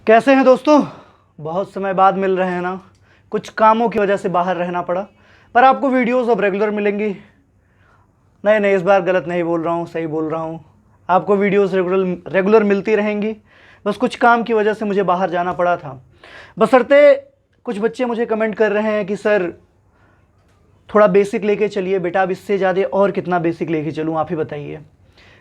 कैसे हैं दोस्तों। बहुत समय बाद मिल रहे हैं ना, कुछ कामों की वजह से बाहर रहना पड़ा, पर आपको वीडियोस अब रेगुलर मिलेंगी। नहीं नहीं, इस बार गलत नहीं बोल रहा हूँ, सही बोल रहा हूँ। आपको वीडियोस रेगुलर मिलती रहेंगी। बस कुछ काम की वजह से मुझे बाहर जाना पड़ा था। बशर्ते कुछ बच्चे मुझे कमेंट कर रहे हैं कि सर थोड़ा बेसिक लेके चलिए बेटा, अब इससे ज़्यादा और कितना बेसिक लेके चलूँ, आप ही बताइए।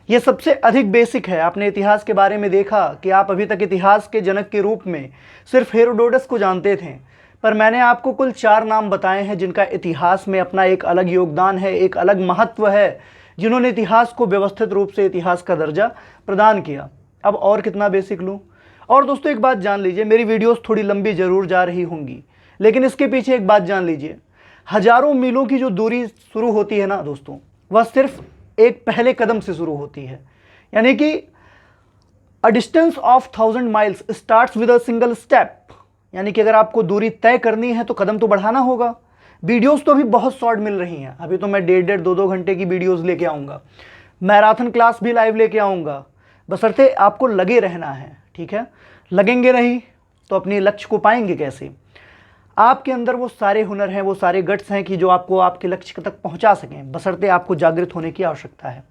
ये सबसे अधिक बेसिक है। आपने इतिहास के बारे में देखा कि आप अभी तक इतिहास के जनक के रूप में सिर्फ हेरोडोटस को जानते थे, पर मैंने आपको कुल 4 नाम बताए हैं जिनका इतिहास में अपना एक अलग योगदान है, एक अलग महत्व है, जिन्होंने इतिहास को व्यवस्थित रूप से इतिहास का दर्जा प्रदान किया। अब और कितना बेसिक लूँ। और दोस्तों एक बात जान लीजिए, मेरी वीडियोस थोड़ी लंबी ज़रूर जा रही होंगी, लेकिन इसके पीछे एक बात जान लीजिए, हजारों मीलों की जो दूरी शुरू होती है ना दोस्तों, वह सिर्फ एक पहले कदम से शुरू होती है। यानी कि a distance of 1000 miles starts with a single step. यानी कि अगर आपको दूरी तय करनी है तो कदम तो बढ़ाना होगा। वीडियोस तो अभी बहुत शॉर्ट मिल रही हैं, अभी तो मैं 1.5 2 घंटे की वीडियोस लेके आऊँगा, मैराथन क्लास भी लाइव लेके आऊँगा, बशर्ते आपको लगे रहना है। ठीक है, लगेंगे नहीं तो अपने लक्ष्य को पाएंगे कैसे। आपके अंदर वो सारे हुनर हैं, वो सारे गट्स हैं कि जो आपको आपके लक्ष्य तक पहुंचा सकें, बशर्ते आपको जागृत होने की आवश्यकता है।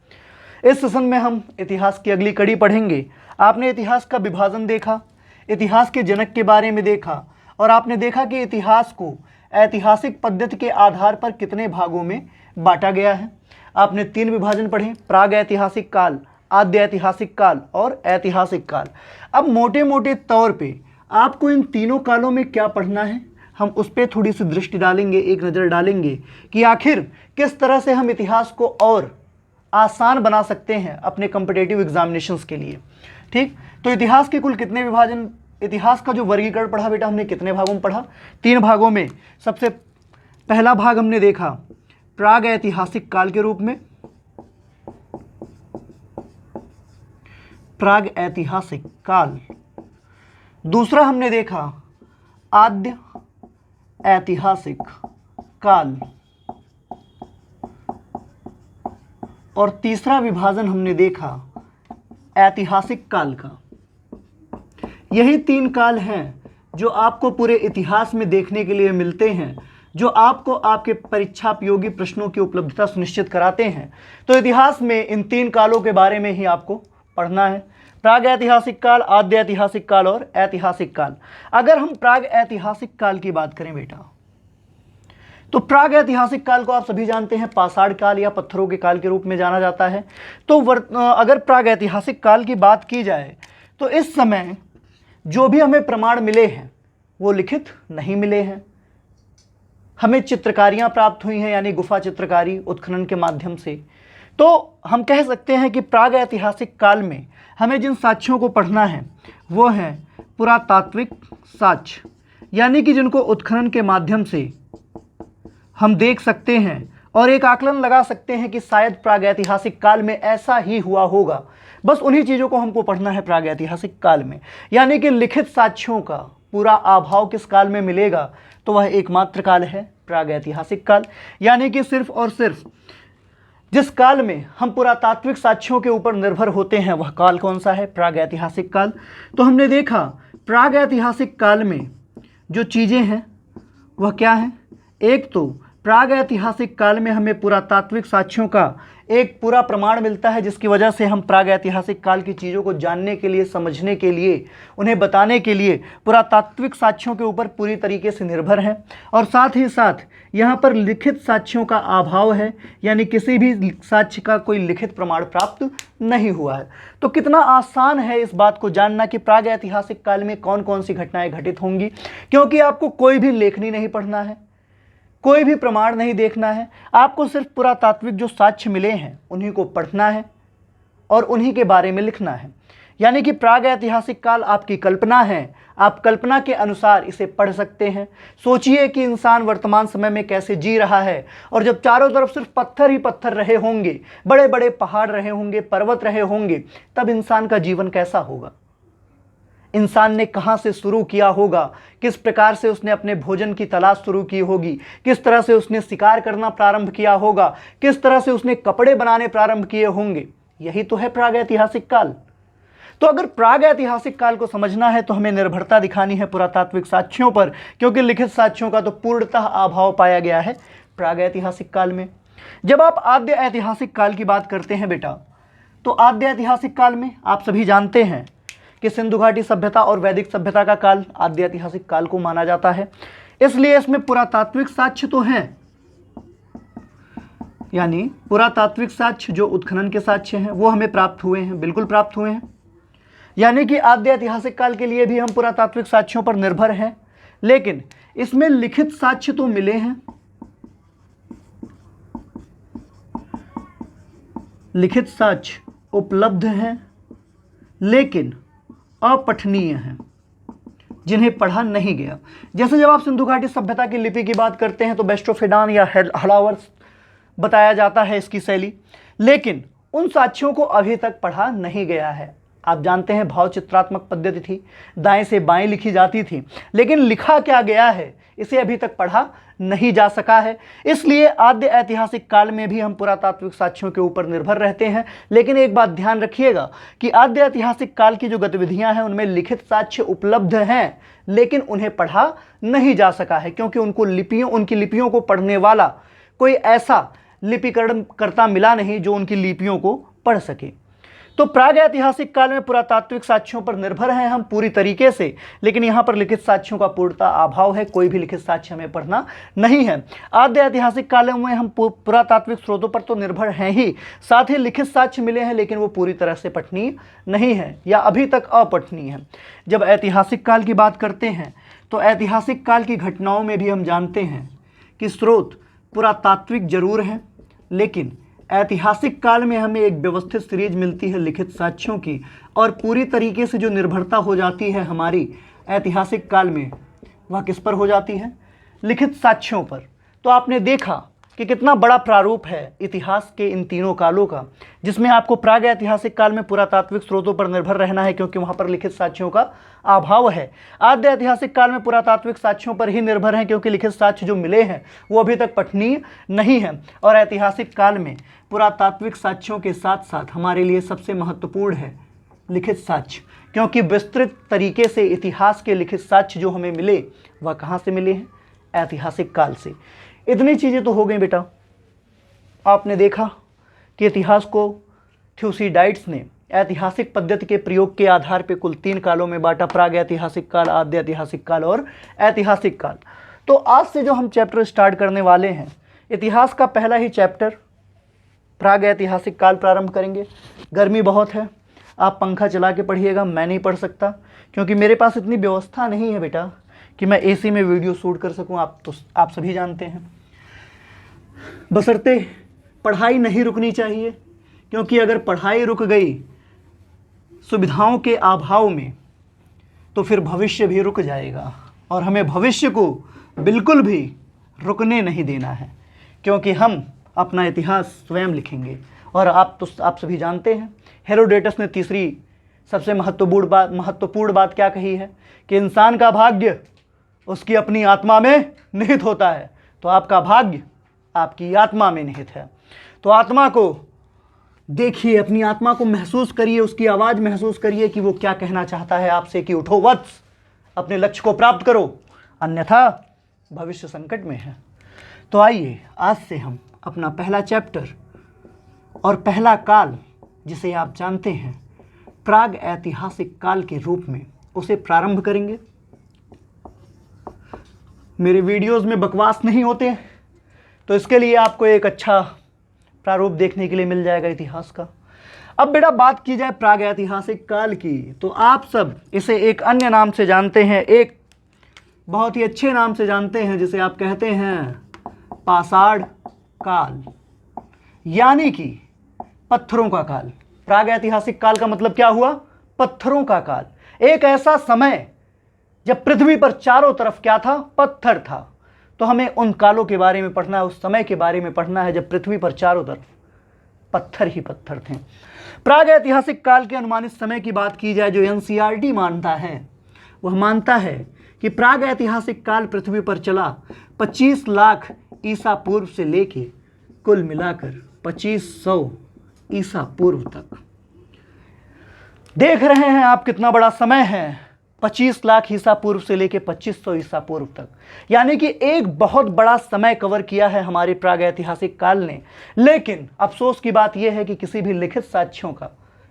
इस सेशन में हम इतिहास की अगली कड़ी पढ़ेंगे। आपने इतिहास का विभाजन देखा, इतिहास के जनक के बारे में देखा, और आपने देखा कि इतिहास को ऐतिहासिक पद्धति के आधार पर कितने भागों में बांटा गया है। आपने 3 विभाजन पढ़े, प्राग ऐतिहासिक काल, आद्य ऐतिहासिक काल और ऐतिहासिक काल। अब मोटे मोटे तौर पे आपको इन तीनों कालों में क्या पढ़ना है, हम उस पर थोड़ी सी दृष्टि डालेंगे, एक नज़र डालेंगे कि आखिर किस तरह से हम इतिहास को और आसान बना सकते हैं अपने कॉम्पिटिटिव एग्जामिनेशंस के लिए। ठीक, तो इतिहास के कुल कितने विभाजन, इतिहास का जो वर्गीकरण पढ़ा बेटा हमने कितने भागों में पढ़ा, 3 भागों में। सबसे पहला भाग हमने देखा प्राग ऐतिहासिक काल के रूप में, प्राग ऐतिहासिक काल। दूसरा हमने देखा आद्य ऐतिहासिक काल, और तीसरा विभाजन हमने देखा ऐतिहासिक काल का। यही 3 काल हैं जो आपको पूरे इतिहास में देखने के लिए मिलते हैं, जो आपको आपके परीक्षायोगी प्रश्नों की उपलब्धता सुनिश्चित कराते हैं। तो इतिहास में इन 3 कालों के बारे में ही आपको पढ़ना है, प्राग ऐतिहासिक काल, आद्य ऐतिहासिक काल और ऐतिहासिक काल। अगर हम प्राग ऐतिहासिक काल की बात करें बेटा, तो प्राग ऐतिहासिक काल को आप सभी जानते हैं पाषाण काल या पत्थरों के काल के रूप में जाना जाता है। तो अगर प्राग ऐतिहासिक काल की बात की जाए तो इस समय जो भी हमें प्रमाण मिले हैं वो लिखित नहीं मिले हैं। हमें चित्रकारियाँ प्राप्त हुई हैं, यानी गुफा चित्रकारी उत्खनन के माध्यम से। तो हम कह सकते हैं कि प्राग ऐतिहासिक काल में हमें जिन साक्ष्यों को पढ़ना है वो हैं पुरातात्विक साक्ष्य, यानी कि जिनको उत्खनन के माध्यम से हम देख सकते हैं और एक आकलन लगा सकते हैं कि शायद प्रागैतिहासिक काल में ऐसा ही हुआ होगा। बस उन्हीं चीज़ों को हमको पढ़ना है प्रागैतिहासिक काल में। यानी कि लिखित साक्ष्यों का पूरा अभाव किस काल में मिलेगा, तो वह एकमात्र काल है प्रागैतिहासिक काल। यानी कि सिर्फ और सिर्फ जिस काल में हम पुरातात्विक साक्ष्यों के ऊपर निर्भर होते हैं वह काल कौन सा है, प्रागैतिहासिक काल। तो हमने देखा प्रागैतिहासिक काल में जो चीज़ें हैं वह क्या हैं। एक तो प्राग ऐतिहासिक काल में हमें पुरातात्विक साक्ष्यों का एक पूरा प्रमाण मिलता है, जिसकी वजह से हम प्राग ऐतिहासिक काल की चीज़ों को जानने के लिए, समझने के लिए, उन्हें बताने के लिए पुरातात्विक साक्ष्यों के ऊपर पूरी तरीके से निर्भर हैं। और साथ ही साथ यहाँ पर लिखित साक्ष्यों का अभाव है, यानी किसी भी साक्ष्य का कोई लिखित प्रमाण प्राप्त नहीं हुआ है। तो कितना आसान है इस बात को जानना कि प्राग ऐतिहासिक काल में कौन कौन सी घटनाएं घटित होंगी, क्योंकि आपको कोई भी लेखनी नहीं पढ़ना है, कोई भी प्रमाण नहीं देखना है, आपको सिर्फ पुरातात्विक जो साक्ष्य मिले हैं उन्हीं को पढ़ना है और उन्हीं के बारे में लिखना है। यानी कि प्राग ऐतिहासिक काल आपकी कल्पना है, आप कल्पना के अनुसार इसे पढ़ सकते हैं। सोचिए कि इंसान वर्तमान समय में कैसे जी रहा है, और जब चारों तरफ सिर्फ पत्थर ही पत्थर रहे होंगे, बड़े बड़े पहाड़ रहे होंगे, पर्वत रहे होंगे, तब इंसान का जीवन कैसा होगा। इंसान ने कहाँ से शुरू किया होगा, किस प्रकार से उसने अपने भोजन की तलाश शुरू की होगी, किस तरह से उसने शिकार करना प्रारंभ किया होगा, किस तरह से उसने कपड़े बनाने प्रारंभ किए होंगे। यही तो है प्रागैतिहासिक काल। तो अगर प्राग ऐतिहासिक काल को समझना है तो हमें निर्भरता दिखानी है पुरातात्विक साक्ष्यों पर, क्योंकि लिखित साक्ष्यों का तो पूर्णतः अभाव पाया गया है प्राग ऐतिहासिक काल में। जब आप आद्य ऐतिहासिक काल की बात करते हैं बेटा, तो आद्य ऐतिहासिक काल में आप सभी जानते हैं कि सिंधु घाटी सभ्यता और वैदिक सभ्यता का काल आद्य ऐतिहासिक काल को माना जाता है, इसलिए इसमें पुरातात्विक साक्ष्य तो हैं, यानी पुरातात्विक साक्ष्य जो उत्खनन के साक्ष्य हैं वो हमें प्राप्त हुए हैं, बिल्कुल प्राप्त हुए हैं। यानी कि आद्य ऐतिहासिक काल के लिए भी हम पुरातात्विक साक्ष्यों पर निर्भर हैं, लेकिन इसमें लिखित साक्ष्य तो मिले हैं, लिखित साक्ष्य उपलब्ध हैं, लेकिन अपठनीय हैं, जिन्हें पढ़ा नहीं गया। जैसे जब आप सिंधु घाटी सभ्यता की लिपि की बात करते हैं तो बेस्टोफेडान या हलावर्स बताया जाता है इसकी शैली, लेकिन उन साक्ष्यों को अभी तक पढ़ा नहीं गया है। आप जानते हैं भाव चित्रात्मक पद्धति थी, दाएं से बाएं लिखी जाती थी, लेकिन लिखा क्या गया है इसे अभी तक पढ़ा नहीं जा सका है। इसलिए आद्य ऐतिहासिक काल में भी हम पुरातात्विक साक्ष्यों के ऊपर निर्भर रहते हैं, लेकिन एक बात ध्यान रखिएगा कि आद्य ऐतिहासिक काल की जो गतिविधियां हैं उनमें लिखित साक्ष्य उपलब्ध हैं, लेकिन उन्हें पढ़ा नहीं जा सका है, क्योंकि उनकी लिपियों को पढ़ने वाला कोई ऐसा लिपिकरण करता मिला नहीं जो उनकी लिपियों को पढ़ सके। तो प्राग ऐतिहासिक काल में पुरातात्विक साक्ष्यों पर निर्भर हैं हम पूरी तरीके से, लेकिन यहाँ पर लिखित साक्ष्यों का पूर्णतः अभाव है, कोई भी लिखित साक्ष्य हमें पढ़ना नहीं है। आद्य ऐतिहासिक काल में हम पुरातात्विक स्रोतों पर तो निर्भर हैं ही, साथ ही लिखित साक्ष्य मिले हैं, लेकिन वो पूरी तरह से पठनीय नहीं है या अभी तक अपठनीय है। जब ऐतिहासिक काल की बात करते हैं तो ऐतिहासिक काल की घटनाओं में भी हम जानते हैं कि स्रोत पुरातात्विक जरूर हैं, लेकिन ऐतिहासिक काल में हमें एक व्यवस्थित सीरीज मिलती है लिखित साक्ष्यों की, और पूरी तरीके से जो निर्भरता हो जाती है हमारी ऐतिहासिक काल में वह किस पर हो जाती है? लिखित साक्ष्यों पर। तो आपने देखा कि कितना बड़ा प्रारूप है इतिहास के इन तीनों कालों का, जिसमें आपको प्राग ऐतिहासिक काल में पुरातात्विक स्रोतों पर निर्भर रहना है क्योंकि वहाँ पर लिखित साक्ष्यों का अभाव है। आद्य ऐतिहासिक काल में पुरातात्विक साक्ष्यों पर ही निर्भर हैं क्योंकि लिखित साक्ष्य जो मिले हैं वो अभी तक पठनीय नहीं है। और ऐतिहासिक काल में पुरातात्विक साक्ष्यों के साथ साथ हमारे लिए सबसे महत्वपूर्ण है लिखित साक्ष्य, क्योंकि विस्तृत तरीके से इतिहास के लिखित साक्ष्य जो हमें मिले वह कहाँ से मिले हैं? ऐतिहासिक काल से। इतनी चीज़ें तो हो गई बेटा। आपने देखा कि इतिहास को थ्यूसिडाइड्स ने ऐतिहासिक पद्धति के प्रयोग के आधार पर कुल 3 कालों में बांटा, प्राग ऐतिहासिक काल, आद्य ऐतिहासिक काल और ऐतिहासिक काल। तो आज से जो हम चैप्टर स्टार्ट करने वाले हैं, इतिहास का पहला ही चैप्टर प्राग ऐतिहासिक काल प्रारंभ करेंगे। गर्मी बहुत है, आप पंखा चला के पढ़िएगा, मैं नहीं पढ़ सकता क्योंकि मेरे पास इतनी व्यवस्था नहीं है बेटा कि मैं एसी में वीडियो शूट कर सकूं। आप सभी जानते हैं। बशर्ते पढ़ाई नहीं रुकनी चाहिए, क्योंकि अगर पढ़ाई रुक गई सुविधाओं के अभाव में तो फिर भविष्य भी रुक जाएगा, और हमें भविष्य को बिल्कुल भी रुकने नहीं देना है, क्योंकि हम अपना इतिहास स्वयं लिखेंगे। और आप सभी जानते हैं हेरोडेटस ने तीसरी सबसे महत्वपूर्ण बात क्या कही है कि इंसान का भाग्य उसकी अपनी आत्मा में निहित होता है। तो आपका भाग्य आपकी आत्मा में निहित है। तो आत्मा को देखिए, अपनी आत्मा को महसूस करिए, उसकी आवाज़ महसूस करिए कि वो क्या कहना चाहता है आपसे कि उठो वत्स, अपने लक्ष्य को प्राप्त करो, अन्यथा भविष्य संकट में है। तो आइए आज से हम अपना पहला चैप्टर और पहला काल, जिसे आप जानते हैं प्राग ऐतिहासिक काल के रूप में, उसे प्रारंभ करेंगे। मेरे वीडियोस में बकवास नहीं होते, तो इसके लिए आपको एक अच्छा प्रारूप देखने के लिए मिल जाएगा इतिहास का। अब बेटा बात की जाए प्राग ऐतिहासिक काल की, तो आप सब इसे एक अन्य नाम से जानते हैं, एक बहुत ही अच्छे नाम से जानते हैं, जिसे आप कहते हैं पाषाण काल, यानी कि पत्थरों का काल। प्राग ऐतिहासिक काल का मतलब क्या हुआ? पत्थरों का काल। एक ऐसा समय जब पृथ्वी पर चारों तरफ क्या था? पत्थर था। तो हमें उन कालों के बारे में पढ़ना है, उस समय के बारे में पढ़ना है जब पृथ्वी पर चारों तरफ पत्थर ही पत्थर थे। प्राग ऐतिहासिक काल के अनुमानित समय की बात की जाए, जो एनसीईआरटी मानता है, वह मानता है कि प्राग ऐतिहासिक काल पृथ्वी पर चला 25 लाख ईसा पूर्व से लेके कुल मिलाकर 2500 ईसा पूर्व तक। देख रहे हैं आप कितना बड़ा समय है, 25 लाख ईसा पूर्व से लेकर 2500 ईसा पूर्व तक, यानी कि एक बहुत बड़ा समय कवर किया है हमारे प्रागैतिहासिक काल ने। लेकिन अफसोस की बात यह है कि किसी भी लिखित साक्ष्यों का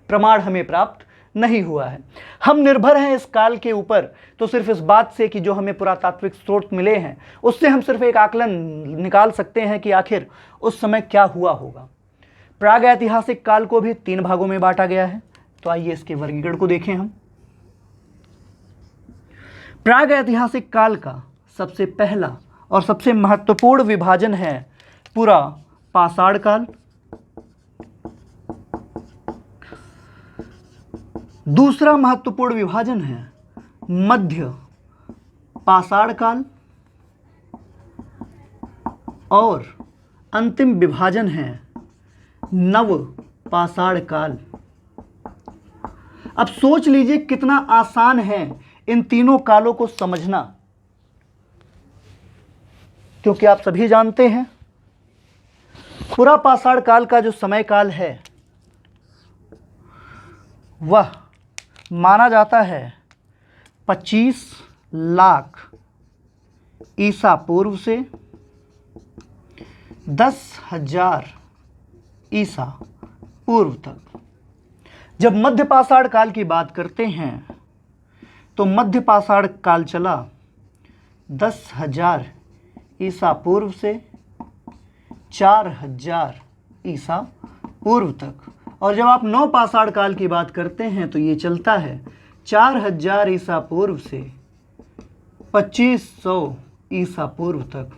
प्रमाण हमें प्राप्त नहीं हुआ है। हम निर्भर हैं इस काल के ऊपर तो सिर्फ इस बात से कि जो हमें पुरातात्विक स्रोत मिले हैं उससे हम सिर्फ एक आकलन निकाल सकते हैं कि आखिर उस समय क्या हुआ होगा। प्रागैतिहासिक काल को भी 3 भागों में बांटा गया है, तो आइए इसके वर्गीकरण को देखें हम। प्रागैतिहासिक काल का सबसे पहला और सबसे महत्वपूर्ण विभाजन है पुरा पाषाण काल। दूसरा महत्वपूर्ण विभाजन है मध्य पाषाण काल और अंतिम विभाजन है नव पाषाण काल। अब सोच लीजिए कितना आसान है इन तीनों कालों को समझना, क्योंकि आप सभी जानते हैं पुरा पाषाण काल का जो समय काल है वह माना जाता है 25 लाख ईसा पूर्व से 10,000 ईसा पूर्व तक। जब मध्य पाषाण काल की बात करते हैं तो मध्य पाषाण काल चला 10,000 ईसा पूर्व से 4,000 ईसा पूर्व तक। और जब आप नव पाषाण काल की बात करते हैं तो ये चलता है 4,000 ईसा पूर्व से 2,500 ईसा पूर्व तक।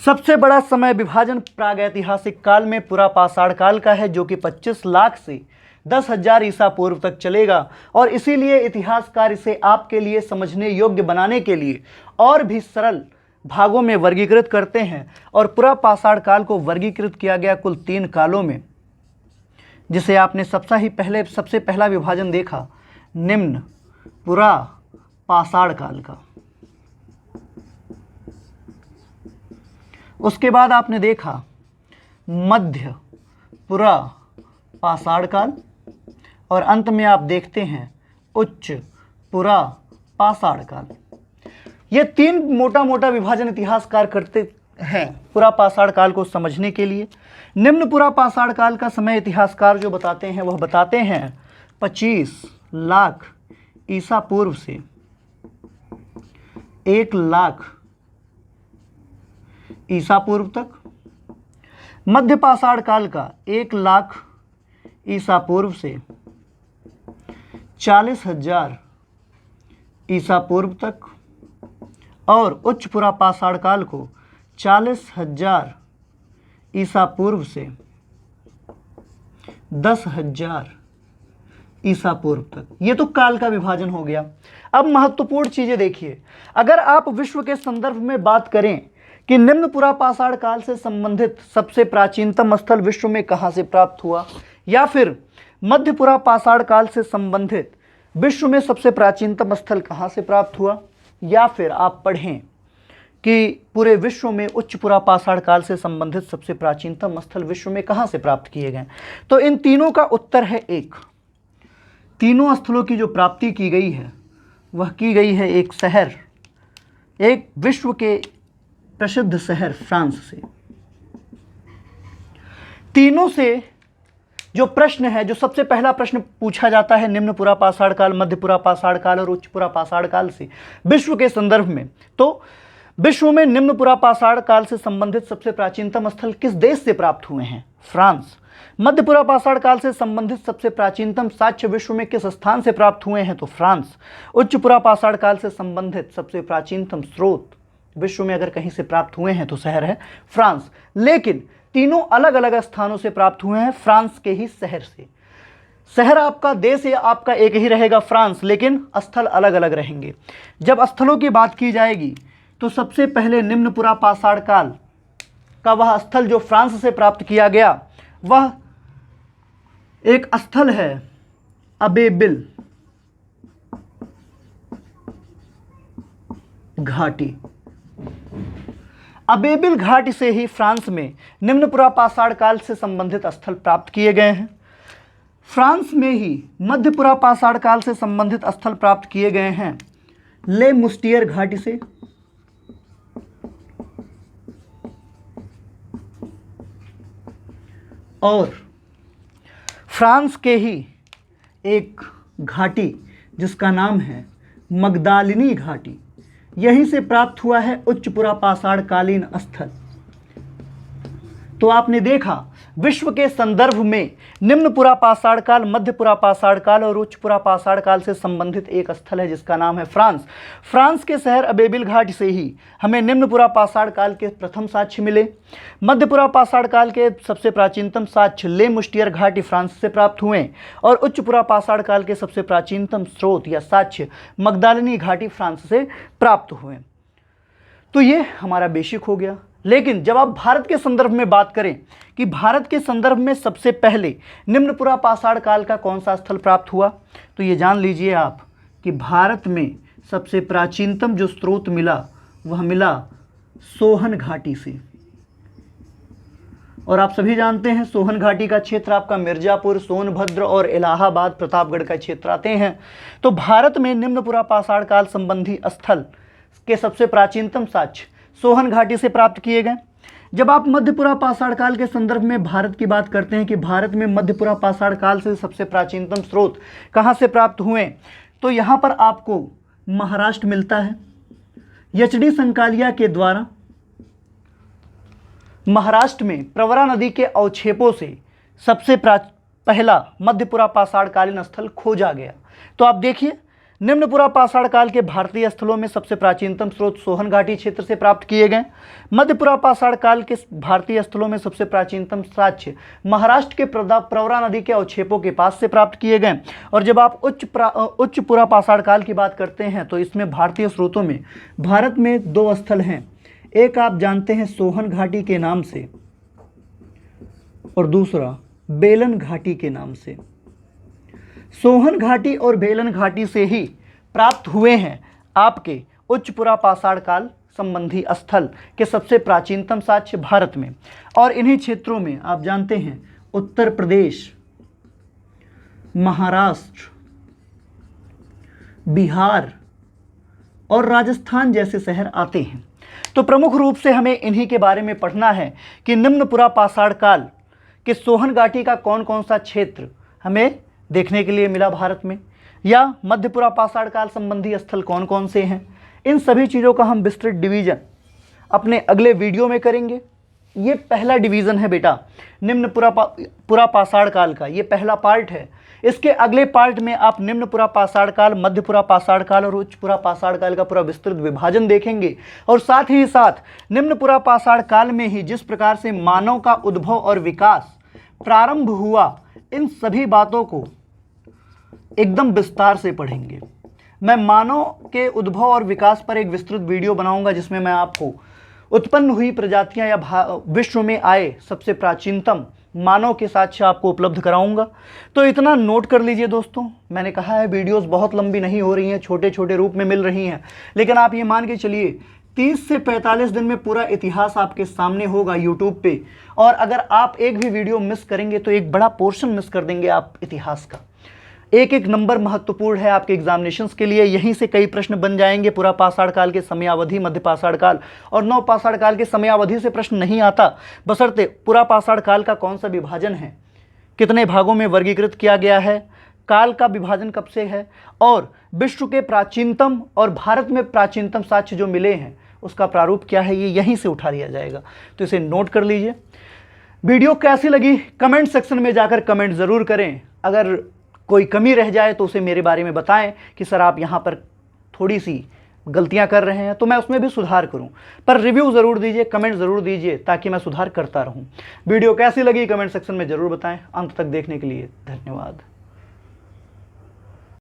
सबसे बड़ा समय विभाजन प्रागैतिहासिक काल में पुरा पाषाण काल का है, जो कि 25 लाख से 10,000 ईसा पूर्व तक चलेगा। और इसीलिए इतिहासकार इसे आपके लिए समझने योग्य बनाने के लिए और भी सरल भागों में वर्गीकृत करते हैं। और पुरा पाषाण काल को वर्गीकृत किया गया कुल 3 कालों में, जिसे आपने सबसे पहला विभाजन देखा निम्न पुरा पाषाण काल का। उसके बाद आपने देखा मध्य पुरा पाषाण काल और अंत में आप देखते हैं उच्च पुरा पाषाण काल। ये 3 मोटा मोटा विभाजन इतिहासकार करते हैं पुरा पाषाण काल को समझने के लिए। निम्न पुरा पाषाण काल का समय इतिहासकार जो बताते हैं वह बताते हैं 25 लाख ईसा पूर्व से 1 लाख ईसा पूर्व तक। मध्य पाषाण काल का 1 लाख ईसा पूर्व से 40,000 ईसा पूर्व तक। और उच्च पुरा पाषाण काल को 40,000 ईसा पूर्व से 10,000 ईसा पूर्व तक। ये तो काल का विभाजन हो गया। अब महत्वपूर्ण चीजें देखिए, अगर आप विश्व के संदर्भ में बात करें कि निम्न पुरा पाषाण काल से संबंधित सबसे प्राचीनतम स्थल विश्व में कहां से प्राप्त हुआ, या फिर मध्य पुरा पाषाण काल से संबंधित विश्व में सबसे प्राचीनतम स्थल कहां से प्राप्त हुआ, या फिर आप पढ़ें कि पूरे विश्व में उच्च पुरा पाषाण काल से संबंधित सबसे प्राचीनतम स्थल विश्व में कहां से प्राप्त किए गए, तो इन तीनों का उत्तर है एक। तीनों स्थलों की जो प्राप्ति की गई है वह की गई है एक शहर, एक विश्व के प्रसिद्ध शहर फ्रांस से। तीनों से जो प्रश्न है, जो सबसे पहला प्रश्न पूछा जाता है निम्न पुरा पाषाण काल, मध्य पुरा पाषाण काल और उच्च पुरा पाषाण काल से विश्व के संदर्भ में, तो विश्व में निम्न पुरा पाषाण काल से संबंधित सबसे प्राचीनतम स्थल किस देश से प्राप्त हुए हैं? फ्रांस। मध्य पुरा पाषाण काल से संबंधित सबसे प्राचीनतम साक्ष्य विश्व में किस स्थान से प्राप्त हुए हैं? तो फ्रांस। उच्च पुरा पाषाण काल से संबंधित सबसे प्राचीनतम स्रोत विश्व में अगर कहीं से प्राप्त हुए हैं तो शहर है फ्रांस। लेकिन तीनों अलग अलग स्थानों से प्राप्त हुए हैं, फ्रांस के ही शहर से। शहर आपका, देश या आपका एक ही रहेगा फ्रांस, लेकिन स्थल अलग अलग रहेंगे। जब स्थलों की बात की जाएगी तो सबसे पहले निम्न पुरा पाषाण काल का वह स्थल जो फ्रांस से प्राप्त किया गया वह एक स्थल है अबेबिल घाटी। अबेबिल घाटी से ही फ्रांस में निम्न पुरा पाषाण काल से संबंधित स्थल प्राप्त किए गए हैं। फ्रांस में ही मध्यपुरा पाषाण काल से संबंधित स्थल प्राप्त किए गए हैं ले मुस्टियर घाटी से, और फ्रांस के ही एक घाटी जिसका नाम है मगदालिनी घाटी, यहीं से प्राप्त हुआ है उच्च पुरा पाषाण कालीन स्थल। तो आपने देखा विश्व के संदर्भ में निम्न पुरा पाषाण काल, मध्य पुरा पाषाण काल और उच्च पुरा पाषाण काल से संबंधित एक स्थल है जिसका नाम है फ्रांस। फ्रांस के शहर अबेबिल घाट से ही हमें निम्न पुरा पाषाण काल के प्रथम साक्ष्य मिले। मध्य पुरा पाषाण काल के सबसे प्राचीनतम साक्ष्य ले मुस्टियर घाटी फ्रांस से प्राप्त हुए और उच्च पुरा पाषाण काल के सबसे प्राचीनतम स्रोत या साक्ष्य मगदालिनी घाटी फ्रांस से प्राप्त हुए। तो ये हमारा बेसिक हो गया। लेकिन जब आप भारत के संदर्भ में बात करें कि भारत के संदर्भ में सबसे पहले निम्न पुरा पाषाण काल का कौन सा स्थल प्राप्त हुआ, तो ये जान लीजिए आप कि भारत में सबसे प्राचीनतम जो स्रोत मिला वह मिला सोहन घाटी से। और आप सभी जानते हैं सोहन घाटी का क्षेत्र आपका मिर्जापुर, सोनभद्र और इलाहाबाद, प्रतापगढ़ का क्षेत्र आते हैं। तो भारत में निम्न पुरा पाषाण काल संबंधी स्थल के सबसे प्राचीनतम साक्ष्य सोहन घाटी से प्राप्त किए गए। जब आप मध्यपुरा पाषाण काल के संदर्भ में भारत की बात करते हैं कि भारत में मध्यपुरा पाषाण काल से सबसे प्राचीनतम स्रोत कहाँ से प्राप्त हुए, तो यहाँ पर आपको महाराष्ट्र मिलता है। एच.डी. संकालिया के द्वारा महाराष्ट्र में प्रवरा नदी के अवक्षेपों से सबसे पहला मध्यपुरा पाषाण कालीन स्थल खोजा गया। तो आप देखिए निम्न पुरा पाषाण काल के भारतीय स्थलों में सबसे प्राचीनतम स्रोत सोहन घाटी क्षेत्र से प्राप्त किए गए। मध्यपुरा पाषाण काल के भारतीय स्थलों में सबसे प्राचीनतम साक्ष्य महाराष्ट्र के प्रवरा नदी के अवक्षेपों के पास से प्राप्त किए गए। और जब आप उच्च पुरा पाषाण काल की बात करते हैं तो इसमें भारतीय स्रोतों में भारत में दो स्थल हैं। एक आप जानते हैं सोहन घाटी के नाम से और दूसरा बेलन घाटी के नाम से। सोहन घाटी और बेलन घाटी से ही प्राप्त हुए हैं आपके उच्च पुरा पाषाण काल संबंधी स्थल के सबसे प्राचीनतम साक्ष्य भारत में। और इन्हीं क्षेत्रों में आप जानते हैं उत्तर प्रदेश, महाराष्ट्र, बिहार और राजस्थान जैसे शहर आते हैं। तो प्रमुख रूप से हमें इन्हीं के बारे में पढ़ना है कि निम्न पुरा पाषाण काल के सोहन घाटी का कौन कौन सा क्षेत्र हमें देखने के लिए मिला भारत में, या मध्यपुरा पाषाण काल संबंधी स्थल कौन कौन से हैं। इन सभी चीज़ों का हम विस्तृत डिवीज़न अपने अगले वीडियो में करेंगे। ये पहला डिवीज़न है बेटा निम्न पुरा पाषाण काल का, ये पहला पार्ट है। इसके अगले पार्ट में आप निम्न पुरा पाषाण काल, मध्यपुरा पाषाण काल और उच्च पुरा पाषाण काल का पूरा विस्तृत विभाजन देखेंगे। और साथ ही साथ निम्न पुरा पाषाण काल में ही जिस प्रकार से मानव का उद्भव और विकास प्रारंभ हुआ, इन सभी बातों को एकदम विस्तार से पढ़ेंगे। मैं मानव के उद्भव और विकास पर एक विस्तृत वीडियो बनाऊंगा जिसमें मैं आपको उत्पन्न हुई प्रजातियां या विश्व में आए सबसे प्राचीनतम मानव के साक्ष्य आपको उपलब्ध कराऊंगा। तो इतना नोट कर लीजिए दोस्तों। मैंने कहा है वीडियोस बहुत लंबी नहीं हो रही हैं, छोटे छोटे रूप में मिल रही हैं, लेकिन आप ये मान के चलिए 30 से 45 दिन में पूरा इतिहास आपके सामने होगा यूट्यूब पे। और अगर आप एक भी वीडियो मिस करेंगे तो एक बड़ा पोर्शन मिस कर देंगे आप इतिहास का। एक एक नंबर महत्वपूर्ण है आपके एग्जामिनेशंस के लिए। यहीं से कई प्रश्न बन जाएंगे। पुरा पाषाण काल के समयावधि, मध्य पाषाण काल और नव पाषाण काल के समयावधि से प्रश्न नहीं आता, बशर्ते पुरा पाषाण काल का कौन सा विभाजन है, कितने भागों में वर्गीकृत किया गया है, काल का विभाजन कब से है, और विश्व के प्राचीनतम और भारत में प्राचीनतम साक्ष्य जो मिले हैं उसका प्रारूप क्या है, ये यहीं से उठा लिया जाएगा। तो इसे नोट कर लीजिए। वीडियो कैसी लगी कमेंट सेक्शन में जाकर कमेंट ज़रूर करें। अगर कोई कमी रह जाए तो उसे मेरे बारे में बताएं कि सर आप यहाँ पर थोड़ी सी गलतियाँ कर रहे हैं, तो मैं उसमें भी सुधार करूँ। पर रिव्यू ज़रूर दीजिए, कमेंट ज़रूर दीजिए ताकि मैं सुधार करता रहूँ। वीडियो कैसी लगी कमेंट सेक्शन में ज़रूर बताएं। अंत तक देखने के लिए धन्यवाद।